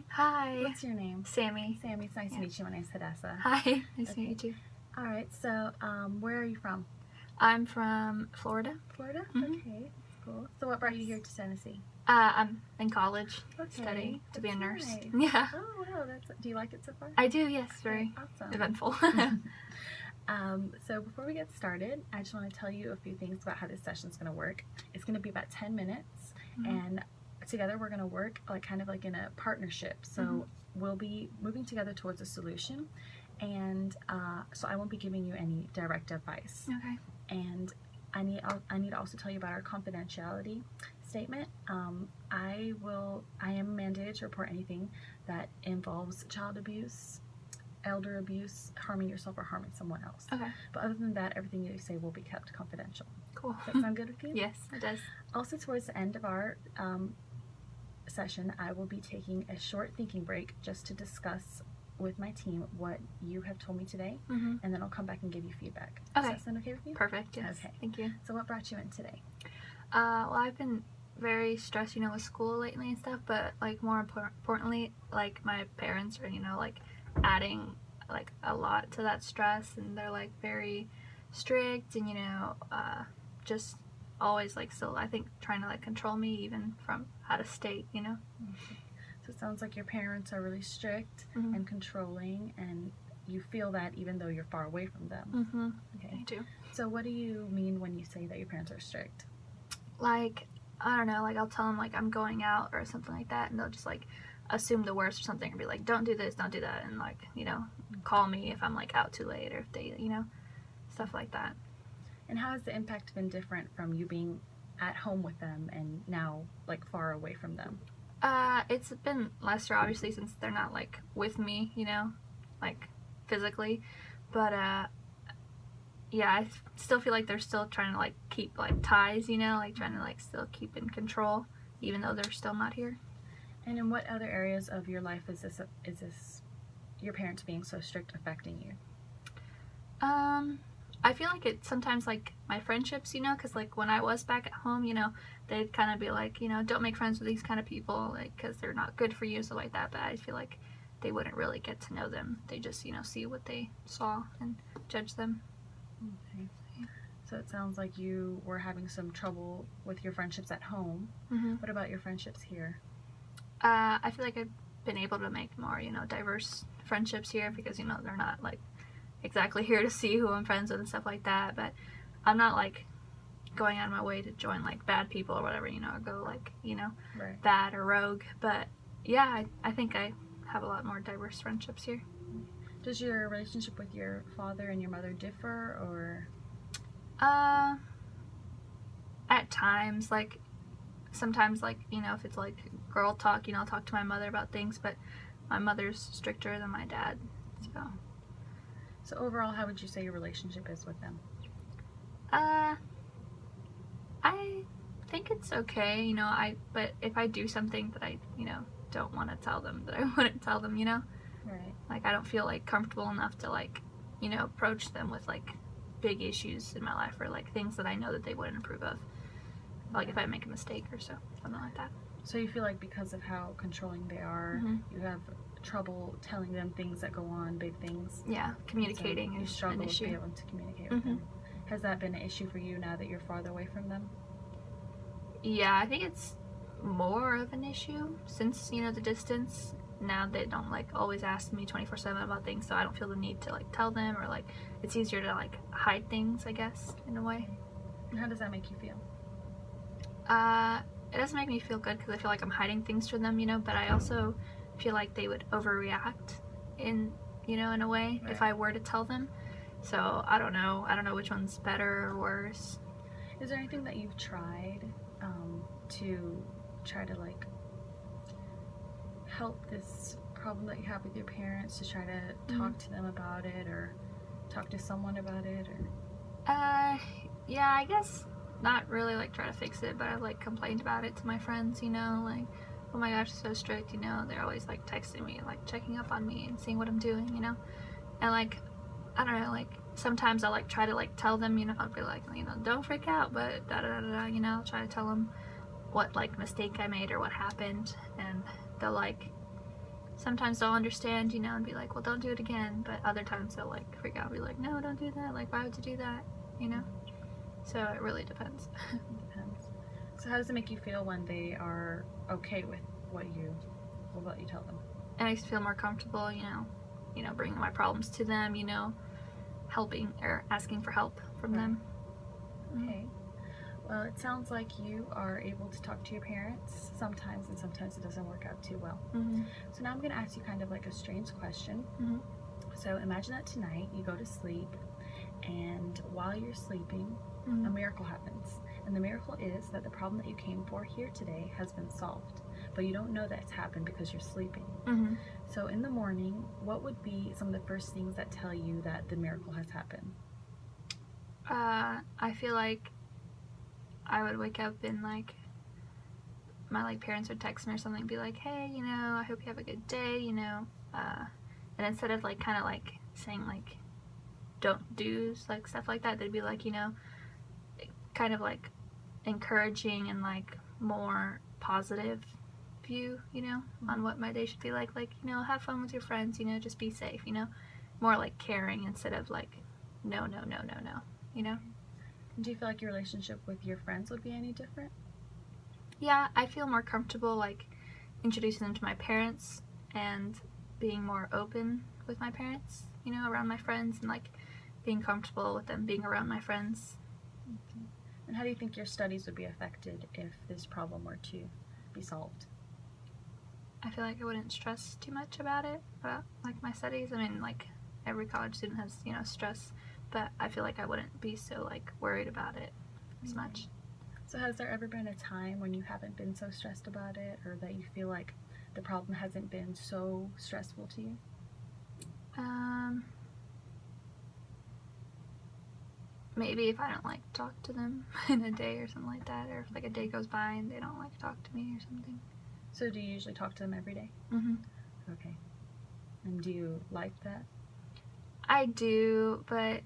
Hi. Hi. What's your name? Sammy. Sammy. It's nice to meet you. My name's Hadassah. Hi. Nice to meet you too. All right. So, where are you from? I'm from Florida. Florida? Mhm. Okay. That's cool. So what brought you here to Tennessee? I'm in college Okay. studying to be a nurse. Nice. Yeah. Oh, wow. Do you like it so far? I do, yes. Very awesome. eventful. So before we get started, I just want to tell you a few things about how this session is going to work. It's going to be about 10 minutes, and together we're going to work kind of like in a partnership. So we'll be moving together towards a solution, and so I won't be giving you any direct advice. Okay. And I need to also tell you about our confidentiality statement. I am mandated to report anything that involves child abuse, elder abuse, harming yourself, or harming someone else. Okay. But other than that, everything you say will be kept confidential. Cool. Does that sound good with you? Yes, it does. Also, towards the end of our session, I will be taking a short thinking break just to discuss with my team what you have told me today, and then I'll come back and give you feedback. Okay. Does that sound okay with you? Perfect. Yes. Okay. Thank you. So what brought you in today? Well, I've been very stressed, with school lately and stuff, but like more importantly, like my parents are, like adding like a lot to that stress, and they're like very strict and just always like still I think trying to like control me even from out of state. Okay. So it sounds like your parents are really strict and controlling, and you feel that even though you're far away from them. Okay. I do. So what do you mean when you say that your parents are strict? Like, I don't know, like I'll tell them like I'm going out or something like that, and they'll just like assume the worst or something and be like, don't do this, don't do that, and like, call me if I'm like out too late, or if they, stuff like that. And how has the impact been different from you being at home with them and now like far away from them? It's been lesser obviously since they're not like with me, like physically, but yeah, I still feel like they're still trying to like keep like ties, like trying to like still keep in control even though they're still not here. And in what other areas of your life is this your parents being so strict affecting you? I feel like it sometimes like my friendships, because like when I was back at home, they'd kind of be like, don't make friends with these kind of people, like, because they're not good for you, stuff like that. But I feel like they wouldn't really get to know them. They just, see what they saw and judge them. Okay. So it sounds like you were having some trouble with your friendships at home. What about your friendships here? I feel like I've been able to make more, diverse friendships here because, they're not like exactly here to see who I'm friends with and stuff like that. But I'm not like going out of my way to join like bad people or whatever, or go like, Right. bad or rogue. But yeah, I think I have a lot more diverse friendships here. Does your relationship with your father and your mother differ, or? At times, like sometimes, like, if it's like girl talk, I'll talk to my mother about things, but my mother's stricter than my dad, So overall, how would you say your relationship is with them? I think it's okay, but if I do something that I, don't want to tell them, that I wouldn't tell them, Right. Like, I don't feel like comfortable enough to like, approach them with like big issues in my life, or like things that I know that they wouldn't approve of. Like if I make a mistake or something like that. So you feel like because of how controlling they are, you have trouble telling them things that go on, big things? Yeah, communicating you is struggle an with issue. being able to communicate with them. Has that been an issue for you now that you're farther away from them? Yeah, I think it's more of an issue since, the distance. Now they don't like always ask me 24/7 about things, so I don't feel the need to like tell them, or like it's easier to like hide things, I guess, in a way. And how does that make you feel? It doesn't make me feel good because I feel like I'm hiding things from them, but I also feel like they would overreact in a way if I were to tell them. So I don't know which one's better or worse. Is there anything that you've tried to try to like help this problem that you have with your parents, to try to talk to them about it, or talk to someone about it, or? Yeah, I guess not really like try to fix it, but I've like complained about it to my friends, like, oh my gosh, it's so strict, they're always like texting me and like checking up on me and seeing what I'm doing, and like, I don't know, like sometimes I'll like try to like tell them, I'll be like, don't freak out, but da da da da, I'll try to tell them what like mistake I made or what happened, and they'll like sometimes they'll understand, you know, and be like, well, don't do it again. But other times they'll like freak out and be like, no, don't do that. Like, why would you do that? You know? So it really depends. Depends. So how does it make you feel when they are okay with what you tell them? It makes me feel more comfortable, you know, bringing my problems to them, you know, helping or asking for help from them. Okay. Well, it sounds like you are able to talk to your parents sometimes, and sometimes it doesn't work out too well. So now I'm going to ask you kind of like a strange question. So imagine that tonight you go to sleep, and while you're sleeping, a miracle happens. And the miracle is that the problem that you came for here today has been solved. But you don't know that it's happened because you're sleeping. So in the morning, what would be some of the first things that tell you that the miracle has happened? I feel like I would wake up and like my like parents would text me or something and be like, hey, you know, I hope you have a good day, you know, and instead of like kind of like saying like don't do's, like stuff like that, they'd be like, you know, kind of like encouraging and like more positive view, you know, on what my day should be like, you know, have fun with your friends, you know, just be safe, you know, more like caring instead of like no, you know. Do you feel like your relationship with your friends would be any different? Yeah, I feel more comfortable like introducing them to my parents and being more open with my parents, you know, around my friends, and like being comfortable with them being around my friends. And how do you think your studies would be affected if this problem were to be solved? I feel like I wouldn't stress too much about it, about like my studies. I mean, like every college student has, you know, stress, but I feel like I wouldn't be so like worried about it as much. So has there ever been a time when you haven't been so stressed about it, or that you feel like the problem hasn't been so stressful to you? Maybe if I don't like talk to them in a day or something like that, or if like a day goes by and they don't like talk to me or something. So do you usually talk to them every day? Okay. And do you like that? I do, but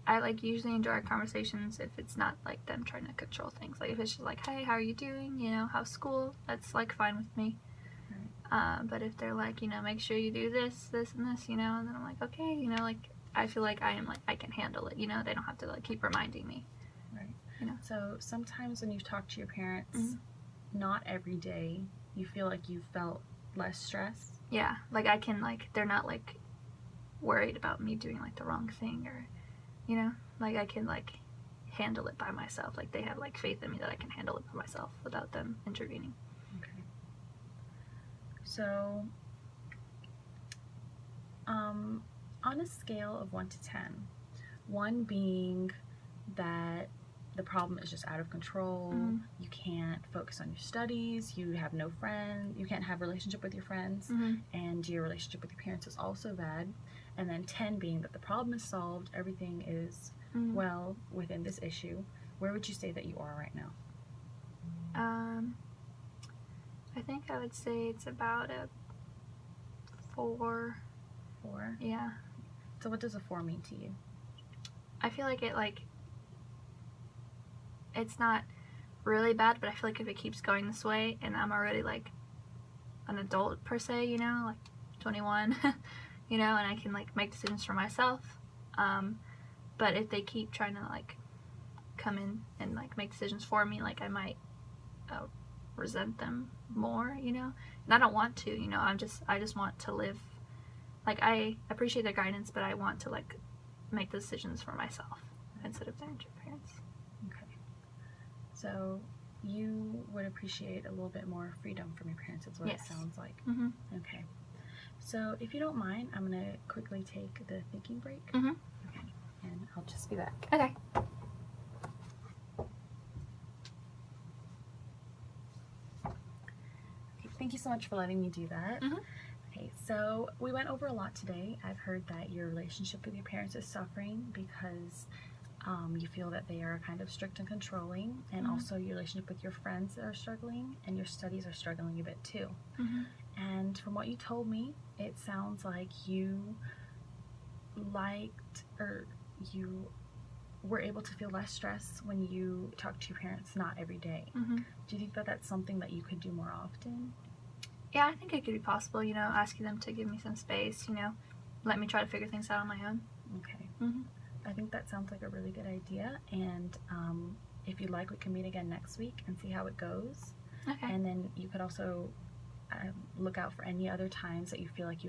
I like usually enjoy our conversations if it's not like them trying to control things. Like if it's just like, hey, how are you doing? You know, how's school? That's like fine with me. But if they're like, you know, make sure you do this, this, and this, you know, and then I'm like, okay, you know, like I feel like I am like I can handle it. You know, they don't have to like keep reminding me. Right. You know. So sometimes when you talk to your parents, not every day, you feel like you felt less stress. Yeah, like I can like they're not like worried about me doing like the wrong thing, or you know, like I can like handle it by myself. Like they have like faith in me that I can handle it by myself without them intervening. Okay. So, on a scale of 1 to 10, 1 being that the problem is just out of control, you can't focus on your studies, you have no friends, you can't have a relationship with your friends, and your relationship with your parents is also bad, and then 10 being that the problem is solved, everything is well within this issue, where would you say that you are right now? I think I would say it's about a 4. 4? Yeah. So what does a 4 mean to you? I feel like it's not really bad, but I feel like if it keeps going this way and I'm already like an adult per se, you know, like 21, you know, and I can like make decisions for myself, but if they keep trying to like come in and like make decisions for me, like I might resent them more, you know, and I don't want to, you know, I just want to live, like I appreciate their guidance, but I want to like make the decisions for myself instead of their parents. Okay. So you would appreciate a little bit more freedom from your parents, is what it sounds like. Okay. So if you don't mind, I'm going to quickly take the thinking break. Okay. And I'll just be back. Okay. Thank you so much for letting me do that. Okay, so we went over a lot today. I've heard that your relationship with your parents is suffering because you feel that they are kind of strict and controlling, and also your relationship with your friends are struggling, and your studies are struggling a bit too. And from what you told me, it sounds like you liked, or you were able to feel less stress when you talk to your parents, not every day. Do you think that that's something that you could do more often? Yeah, I think it could be possible, you know, asking them to give me some space, you know, let me try to figure things out on my own. Okay. Mhm. I think that sounds like a really good idea, and if you'd like, we can meet again next week and see how it goes. Okay. And then you could also look out for any other times that you feel like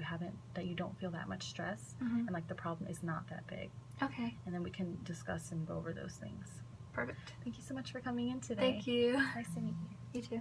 that you don't feel that much stress, Mhm. and like the problem is not that big. Okay. And then we can discuss and go over those things. Perfect. Thank you so much for coming in today. Thank you. Nice to meet you. You too.